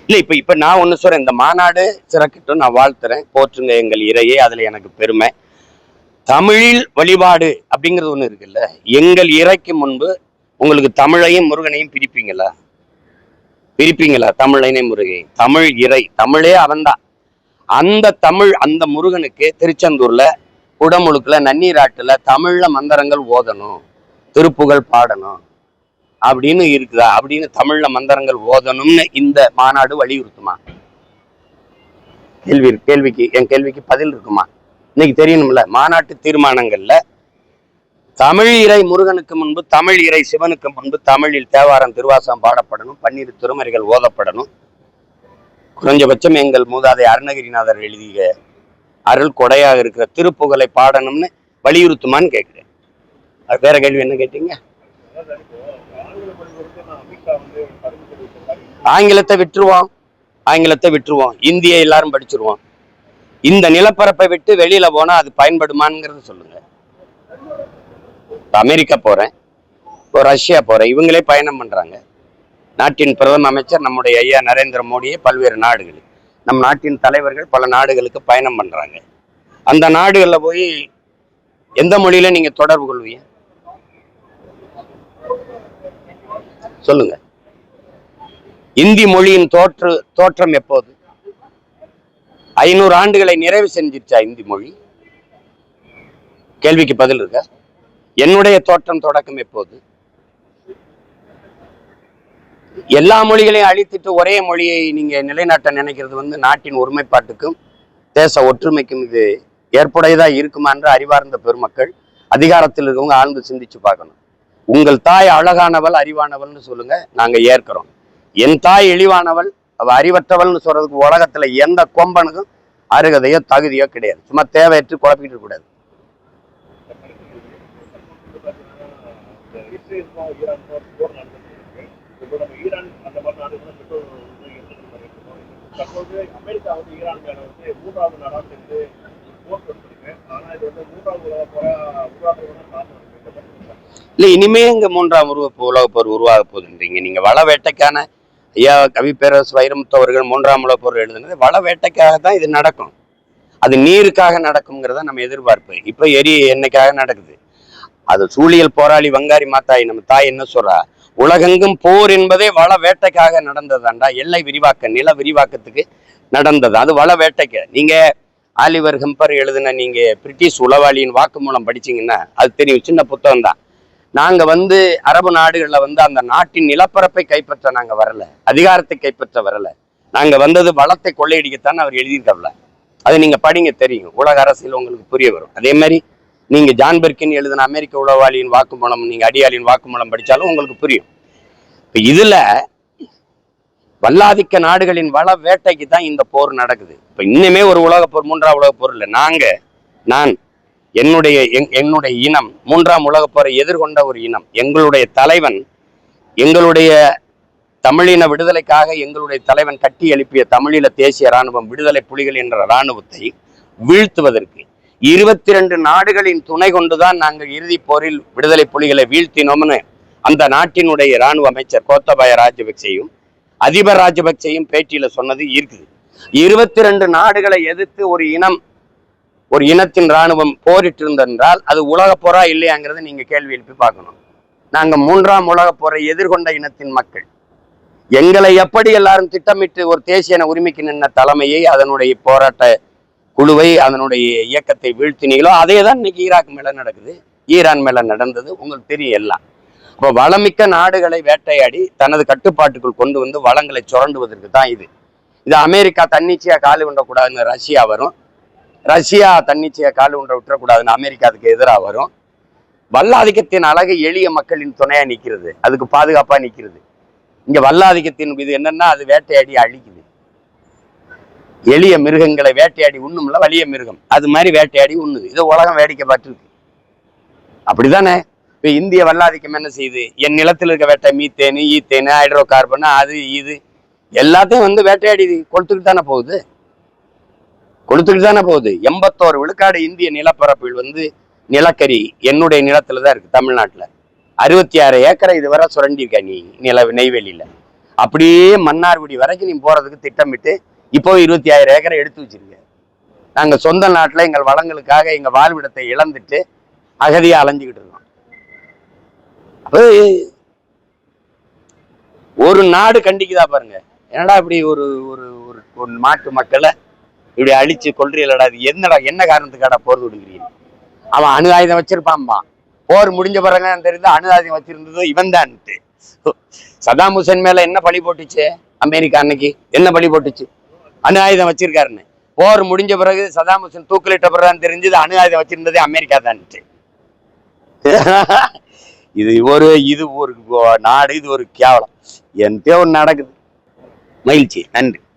இல்ல இப்ப நான் ஒண்ணு சொல்றேன், இந்த மாநாடு சிறக்கட்டும், நான் வாழ்த்துறேன், போற்றுங்க எங்கள் இறையே, அதுல எனக்கு பெருமை. தமிழில் வழிபாடு அப்படிங்கிறது ஒண்ணு இருக்குல்ல, எங்கள் இறைக்கு முன்பு உங்களுக்கு தமிழையும் முருகனையும் பிரிப்பீங்களா? தமிழனையும் முருகையும். தமிழ் இறை, தமிழே அவன்தான். அந்த தமிழ், அந்த முருகனுக்கு திருச்செந்தூர்ல குடமுழுக்குல நன்னீராட்டுல தமிழ்ல மந்திரங்கள் ஓதணும், திருப்புகழ் பாடணும் அப்படின்னு இருக்குதா? அப்படின்னு தமிழ்ல மந்திரங்கள் ஓதணும்னு இந்த மாநாடு வலியுறுத்துமா? என் கேள்விக்கு பதில் இருக்குமா? இன்னைக்கு தெரியணும்ல, மாநாட்டு தீர்மானங்கள்ல தமிழ் இறை முருகனுக்கு முன்பு, தமிழ் இறை சிவனுக்கு முன்பு தமிழில் தேவாரம் திருவாசகம் பாடப்படணும், 12 திருமறைகள் ஓதப்படணும், குறைஞ்சபட்சம் எங்கள் மூதாதை அருணகிரிநாதர் எழுதிய அருள் கொடையாக இருக்கிற திருப்புகழை பாடணும்னு வலியுறுத்துமான்னு கேட்கிறேன். வேற கேள்வி என்ன கேட்டீங்க? ஆங்கிலத்தை விட்டுருவோம், இந்திய எல்லாரும் படிச்சிருவோம். இந்த நிலப்பரப்பை விட்டு வெளியில போனா அது பயன்படுமாங்கிறது சொல்லுங்க. அமெரிக்கா போறேன், இப்போ ரஷ்யா போறேன், இவங்களே பயணம் பண்றாங்க. நாட்டின் பிரதம அமைச்சர் நம்முடைய ஐயா நரேந்திர மோடியே பல்வேறு நாடுகள், நம் நாட்டின் தலைவர்கள் பல நாடுகளுக்கு பயணம் பண்றாங்க. அந்த நாடுகளில் போய் எந்த மொழியில நீங்க தொடர்பு கொள்வீங்க சொல்லுங்க? இந்தி மொழியின் தோற்றம் எப்போது? 500 ஆண்டுகளை நிறைவு செஞ்சிருச்சா இந்தி மொழி? கேள்விக்கு பதில் இருக்கா? என்னுடைய தோற்றம் தொடக்கம் எப்போது? எல்லா மொழிகளையும் அழித்துட்டு ஒரே மொழியை நீங்க நிலைநாட்ட நினைக்கிறது நாட்டின் ஒருமைப்பாட்டுக்கும் தேச ஒற்றுமைக்கும் இது ஏற்புடையதா இருக்குமா என்று அறிவார்ந்த பெருமக்கள், அதிகாரத்தில் இருக்கவங்க ஆழ்ந்து சிந்திச்சு பார்க்கணும். உங்கள் தாய் அழகானவள் அறிவானவள்னு சொல்லுங்க, நாங்க ஏற்கிறோம். என் தாய் இழிவானவள், அவ அறிவற்றவள்னு சொல்றதுக்கு உலகத்துல எந்த கொம்பனுக்கும் அருகதையோ தகுதியோ கிடையாது. சும்மா தேவையற்று குழப்பிட்டு கூடாது. இல்ல, இனிமே இங்க 3ஆம் உலகப் போர் உருவாக போகுதுன்றீங்க. நீங்க வள வேட்டைக்கான ஐயா கவி பேரரசு வைரமுத்து அவர்கள் 3ஆம் உலகப் போர் எழுதுனது வள வேட்டைக்காக தான் இது நடக்கும். அது நீருக்காக நடக்கும்ங்கிறத நம்ம எதிர்பார்ப்பு. இப்ப எண்ணெய்க்காக நடக்குது. அது சூழியல் போராளி வங்காரி மாத்தாய் நம்ம தாய் என்ன சொல்றா, உலகெங்கும் போர் என்பதே வள வேட்டைக்காக நடந்ததாண்டா, எல்லை விரிவாக்க, நில விரிவாக்கத்துக்கு நடந்தது. அது வள வேட்டைக்கு. நீங்க ஆலிவர் ஹெம்பர் எழுதுன நீங்க பிரிட்டிஷ் உளவாளியின் வாக்குமூலம் படிச்சீங்கன்னா அது தெரியும். சின்ன புத்தகம் தான். நாங்க அரபு நாடுகள்ல அந்த நாட்டின் நிலப்பரப்பை கைப்பற்ற நாங்க வரல, அதிகாரத்தை கைப்பற்ற வரல, நாங்க வந்தது வளத்தை கொள்ளையடிக்கத்தான் அவர் எழுதியிருக்கல. அது நீங்க படிங்க, தெரியும். உலக அரசியல் உங்களுக்கு புரிய வரும். அதே மாதிரி நீங்க ஜான் பெர்கின் எழுதின அமெரிக்க உளவாளியின் வாக்குமூலம், நீங்க அடியாளின் வாக்குமூலம் படிச்சாலும் உங்களுக்கு புரியும். இப்ப இதுல வல்லாதிக்க நாடுகளின் வள வேட்டைக்கு தான் இந்த போர் நடக்குது. இப்ப இன்னுமே ஒரு உலகப் போர், 3ஆம் உலகப் போர் இல்லை. நான் என்னுடைய இனம் 3ஆம் உலகப் போரை எதிர்கொண்ட ஒரு இனம். எங்களுடைய தலைவன், எங்களுடைய தமிழின விடுதலைக்காக எங்களுடைய தலைவன் கட்டி எழுப்பிய தமிழீழ தேசிய இராணுவம், விடுதலை புலிகள் என்ற இராணுவத்தை வீழ்த்துவதற்கு 22 நாடுகளின் துணை கொண்டுதான் நாங்கள் இறுதி போரில் விடுதலை புலிகளை வீழ்த்தினோம்னு அந்த நாட்டினுடைய இராணுவ அமைச்சர் கோத்தபாய ராஜபக்சேயும் அதிபர் ராஜபக்சேயும் பேட்டியில சொன்னது இருக்குது. 22 நாடுகளை எதிர்த்து ஒரு இனத்தின் இராணுவம் போரிட்டு இருந்தென்றால் அது உலக போரா இல்லையாங்கிறத நீங்க கேள்வி எழுப்பி பார்க்கணும். நாங்க 3ஆம் உலக போரை எதிர்கொண்ட இனத்தின் மக்கள். எங்களை எப்படி எல்லாரும் திட்டமிட்டு ஒரு தேசிய உரிமைக்கு நின்ற தலைமையை, அதனுடைய போராட்ட குழுவை, அதனுடைய இயக்கத்தை வீழ்த்தினீங்களோ அதே தான் இன்னைக்கு ஈராக் மேல நடக்குது, ஈரான் மேல நடந்தது. உங்களுக்கு தெரியும் எல்லாம். அப்போ வளமிக்க நாடுகளை வேட்டையாடி தனது கட்டுப்பாட்டுக்குள் கொண்டு வளங்களை சுரண்டுவதற்கு தான் இது. அமெரிக்கா தன்னிச்சையா காலு உண்டக்கூடாதுன்னு ரஷ்யா வரும், ரஷ்யா தன்னிச்சையா காலு உண்ட விட்டுறக்கூடாதுன்னு அமெரிக்கா அதுக்கு எதிராக வரும். வல்லாதிக்கத்தின் அழகு எளிய மக்களின் துணையா நிற்கிறது, அதுக்கு பாதுகாப்பா நிற்கிறது. இங்க வல்லாதிக்கத்தின் இது என்னன்னா, அது வேட்டையாடி அழிக்குது. எளிய மிருகங்களை வேட்டையாடி உண்ணும்ல, வலிய மிருகம் அது மாதிரி வேட்டையாடி உண்ணுது. இதை உலகம் வேடிக்கை பார்த்துருக்கு. அப்படிதானே? இப்ப இந்திய வல்லாதிக்கம் என்ன செய்யுது? என் நிலத்தில் இருக்க வேட்டை மீத்தேனு, ஈத்தேனு, ஹைட்ரோ கார்பன், அது இது எல்லாத்தையும் வேட்டையாடி கொளுத்துக்கிட்டு தானே போகுது. 81 விழுக்காடு இந்திய நிலப்பரப்பில் நிலக்கரி என்னுடைய நிலத்துல தான் இருக்கு, தமிழ்நாட்டுல. 66 ஏக்கரை இதுவரை சுரண்டிருக்க நீ நெய்வேலியில. அப்படியே மன்னார்குடி வரைக்கும் நீ போறதுக்கு திட்டமிட்டு இப்போ 26 ஏக்கரை எடுத்து வச்சிருக்க. நாங்க சொந்த நாட்டுல எங்கள் வளங்களுக்காக எங்க வாழ்விடத்தை இழந்துட்டு அகதியா அலைஞ்சுக்கிட்டு இருக்கோம். ஒரு நாடு கண்டிக்குதா பாருங்க. என்னடா இப்படி ஒரு ஒரு ஒரு நாட்டு மக்களை இப்படி அழிச்சு கொள்றீங்களடா, அது என்ன காரணத்துக்காடா போர் கொடுக்குறீங்க? அவன் அணு ஆயுதம் வச்சிருப்பான்பா. போர் முடிஞ்ச பிறகு தெரிந்து அணு ஆயுதம் வச்சிருந்ததோ இவன் தான். சதாம் ஹுசேன் மேல என்ன பழி போட்டுச்சு அமெரிக்கா? அன்னைக்கு என்ன பழி போட்டுச்சு? அணு ஆயுதம் வச்சிருக்காருன்னு. போர் முடிஞ்ச பிறகு சதாம் ஹுசேன் தூக்கிலிட்ட பிறகு தெரிஞ்சது அணு ஆயுதம் வச்சிருந்ததே அமெரிக்கா தான். இது ஒரு நாடு, இது ஒரு கேவலம். என் தேவை நடக்குது. மகிழ்ச்சி, நன்றி.